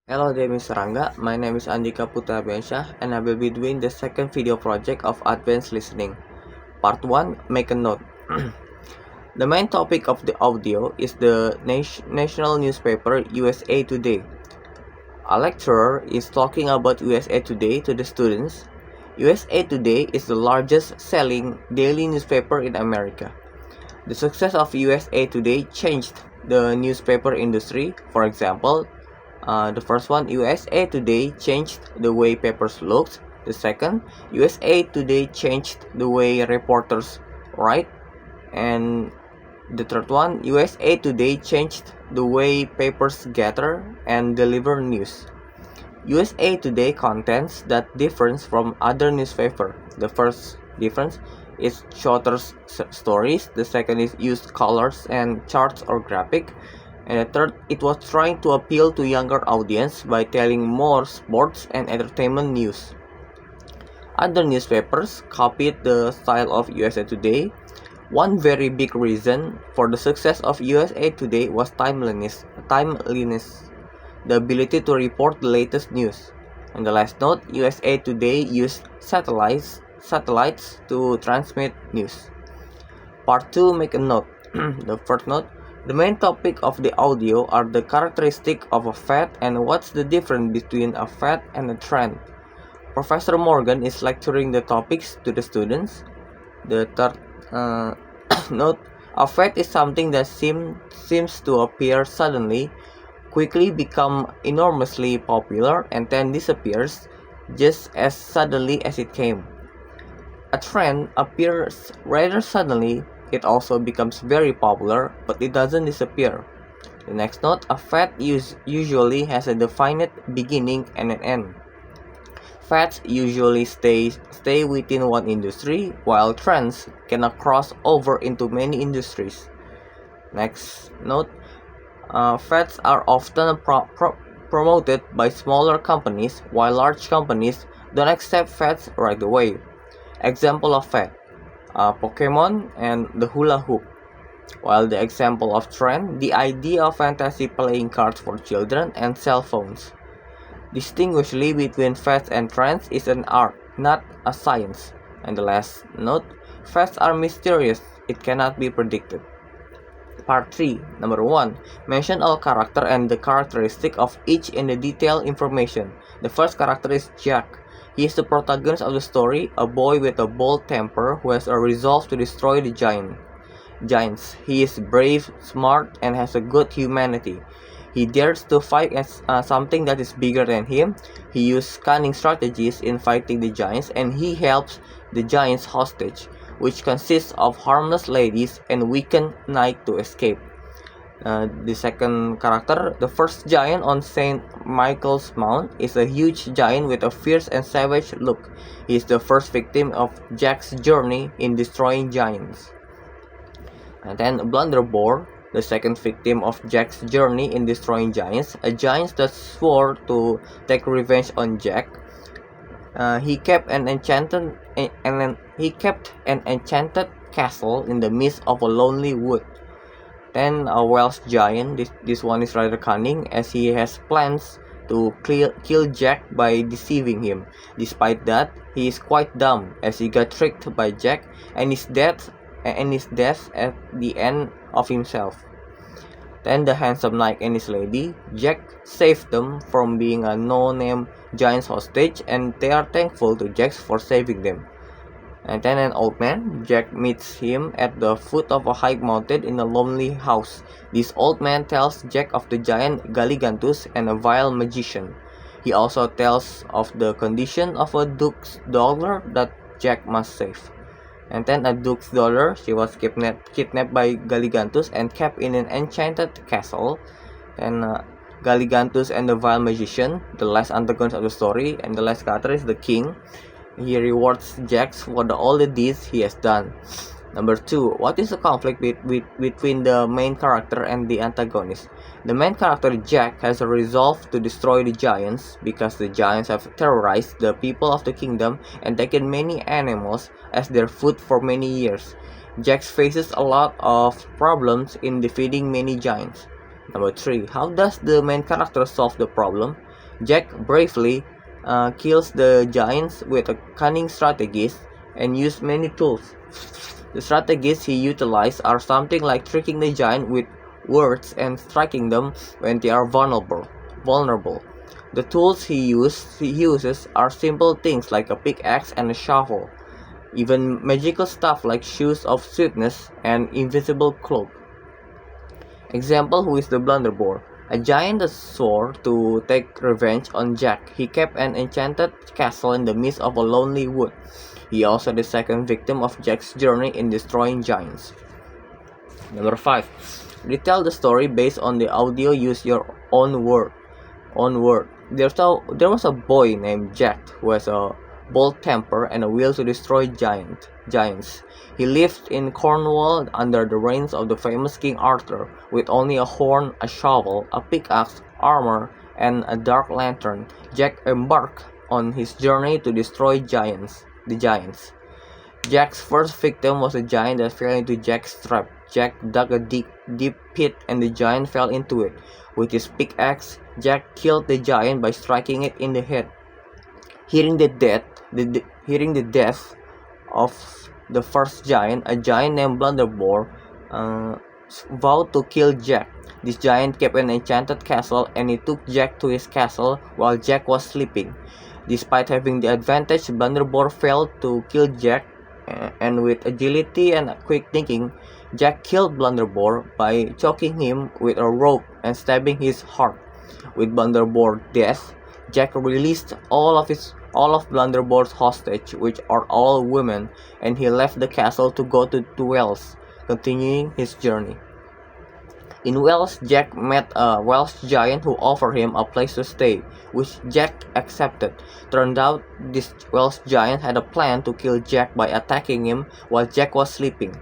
Hello there, Mr. Ranga. My name is Andika Putra Biansyah, and I will be doing the second video project of Advanced Listening. Part 1, Make a Note. The main topic of the audio is the national newspaper USA Today. A lecturer is talking about USA Today to the students. USA Today is the largest selling daily newspaper in America. The success of USA Today changed the newspaper industry. For example, the first one, USA Today changed the way papers looked. The second, USA Today changed the way reporters write. And the third one, USA Today changed the way papers gather and deliver news. USA Today contents that difference from other newspaper. The first difference is shorter stories. The second is used colors and charts or graphic. And the third, it was trying to appeal to younger audience by telling more sports and entertainment news. Other newspapers copied the style of USA Today. One very big reason for the success of USA Today was timeliness, the ability to report the latest news. On the last note, USA Today used satellites to transmit news. Part 2, make a note. The first note, the main topic of the audio are the characteristic of a fad and what's the difference between a fad and a trend. Professor Morgan is lecturing the topics to the students. The third note, a fad is something that seems to appear suddenly, quickly become enormously popular, and then disappears just as suddenly as it came. A trend appears rather suddenly. It also becomes very popular, but it doesn't disappear. The next note, a fad usually has a definite beginning and an end. Fads usually stay within one industry, while trends can cross over into many industries. Next note, fads are often promoted by smaller companies, while large companies don't accept fads right away. Example of fad, Pokemon and the hula hoop. While the example of trend, the idea of fantasy playing cards for children and cell phones. Distinguishing between fads and trends is an art, not a science. And the last note, fads are mysterious, it cannot be predicted. Part 3, number 1, mention all character and the characteristic of each in the detailed information. The first character is Jack. He is the protagonist of the story, a boy with a bold temper who has a resolve to destroy the giants. He is brave, smart, and has a good humanity. He dares to fight against something that is bigger than him. He uses cunning strategies in fighting the giants, and he helps the giants hostage, which consists of harmless ladies and weakened knight to escape. The second character, the first giant on St. Michael's Mount, is a huge giant with a fierce and savage look. He is the first victim of Jack's journey in destroying giants. And then Blunderbore, the second victim of Jack's journey in destroying giants, a giant that swore to take revenge on Jack. He kept an enchanted castle in the midst of a lonely wood. Then a Welsh giant, this one is rather cunning as he has plans to kill Jack by deceiving him. Despite that, he is quite dumb as he got tricked by Jack and his death at the end of himself. Then the handsome knight and his lady, Jack saved them from being a no-name giant's hostage, and they are thankful to Jack for saving them. And then an old man, Jack meets him at the foot of a high mountain in a lonely house. This old man tells Jack of the giant Galligantus and a vile magician. He also tells of the condition of a duke's daughter that Jack must save. And then a duke's daughter, she was kidnapped by Galligantus and kept in an enchanted castle. And Galligantus and the vile magician, the last antagonist of the story, and the last character is the king. He rewards Jack for all the deeds he has done. Number 2, what is the conflict between the main character and the antagonist? The main character Jack has a resolve to destroy the giants because the giants have terrorized the people of the kingdom and taken many animals as their food for many years. Jack faces a lot of problems in defeating many giants. Number 3, how does the main character solve the problem? Jack bravely kills the giants with a cunning strategies and uses many tools. The strategies he utilizes are something like tricking the giant with words and striking them when they are vulnerable. The tools he uses are simple things like a pickaxe and a shovel, even magical stuff like shoes of sweetness and invisible cloak. Example: who is the Blunderbore? A giant that swore to take revenge on Jack. He kept an enchanted castle in the midst of a lonely wood. He also the second victim of Jack's journey in destroying giants. Number 5. Retell the story based on the audio. Use your own word. There was a boy named Jack who has a bold temper and a will to destroy giants. He lived in Cornwall under the reigns of the famous King Arthur, with only a horn, a shovel, a pickaxe, armor, and a dark lantern. Jack embarked on his journey to destroy the giants. Jack's first victim was a giant that fell into Jack's trap. Jack dug a deep pit and the giant fell into it. With his pickaxe, Jack killed the giant by striking it in the head. Hearing the death of the first giant, a giant named Blunderbore vowed to kill Jack. This giant kept an enchanted castle and he took Jack to his castle while Jack was sleeping. Despite having the advantage, Blunderbore failed to kill Jack, and with agility and quick thinking, Jack killed Blunderbore by choking him with a rope and stabbing his heart. With Blunderbore's death, Jack released all of Blunderbore's hostage, which are all women, and he left the castle to go to Wales, continuing his journey. In Wales, Jack met a Welsh giant who offered him a place to stay, which Jack accepted. Turned out this Welsh giant had a plan to kill Jack by attacking him while Jack was sleeping.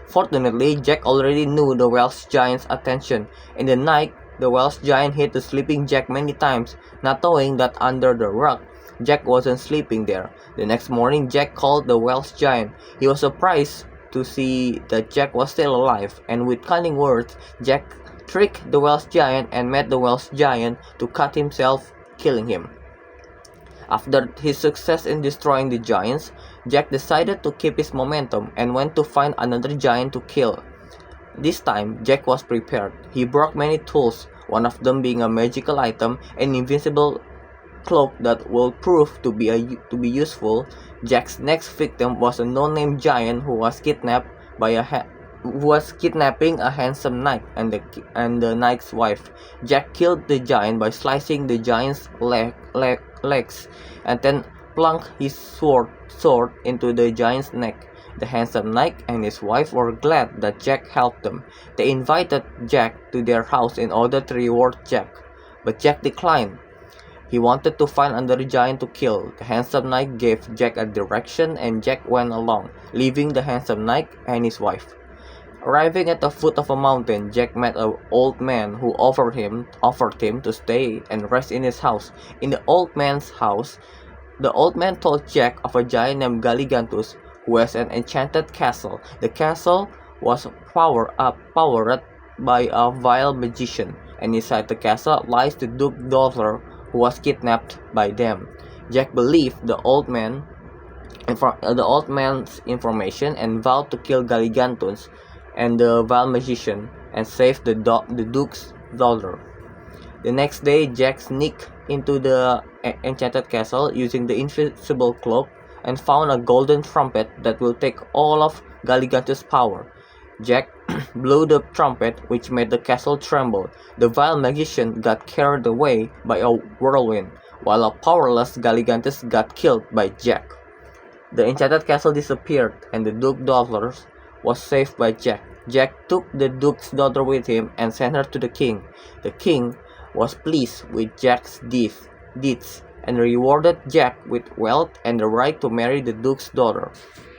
Fortunately, Jack already knew the Welsh giant's attention. In the night, the Welsh giant hit the sleeping Jack many times, not knowing that under the rock, Jack wasn't sleeping there. The next morning, Jack called the Welsh giant. He was surprised to see that Jack was still alive, and with cunning words, Jack tricked the Welsh giant and made the Welsh giant to cut himself, killing him. After his success in destroying the giants, Jack decided to keep his momentum and went to find another giant to kill. This time, Jack was prepared. He brought many tools, one of them being a magical item, an invincible cloak that will prove to be useful. Jack's next victim was a no-name giant who was kidnapping a handsome knight and the knight's wife. Jack killed the giant by slicing the giant's legs and then plunked his sword into the giant's neck. The handsome knight and his wife were glad that Jack helped them. They invited Jack to their house in order to reward Jack, but Jack declined. He wanted to find another giant to kill. The handsome knight gave Jack a direction and Jack went along, leaving the handsome knight and his wife. Arriving at the foot of a mountain, Jack met an old man who offered him to stay and rest in his house. In the old man's house, the old man told Jack of a giant named Galligantus who has an enchanted castle. The castle was powered by a vile magician, and inside the castle lies the Duke's daughter who was kidnapped by them. Jack believed the old man's information and vowed to kill Galligantus and the vile magician and save the Duke's daughter. The next day, Jack sneaked into the enchanted castle using the invisible cloak and found a golden trumpet that will take all of Galligantus' power. Jack blew the trumpet, which made the castle tremble. The vile magician got carried away by a whirlwind, while a powerless Galligantus got killed by Jack. The enchanted castle disappeared, and the Duke's daughter was saved by Jack. Jack took the Duke's daughter with him and sent her to the king. The king was pleased with Jack's deeds and rewarded Jack with wealth and the right to marry the Duke's daughter.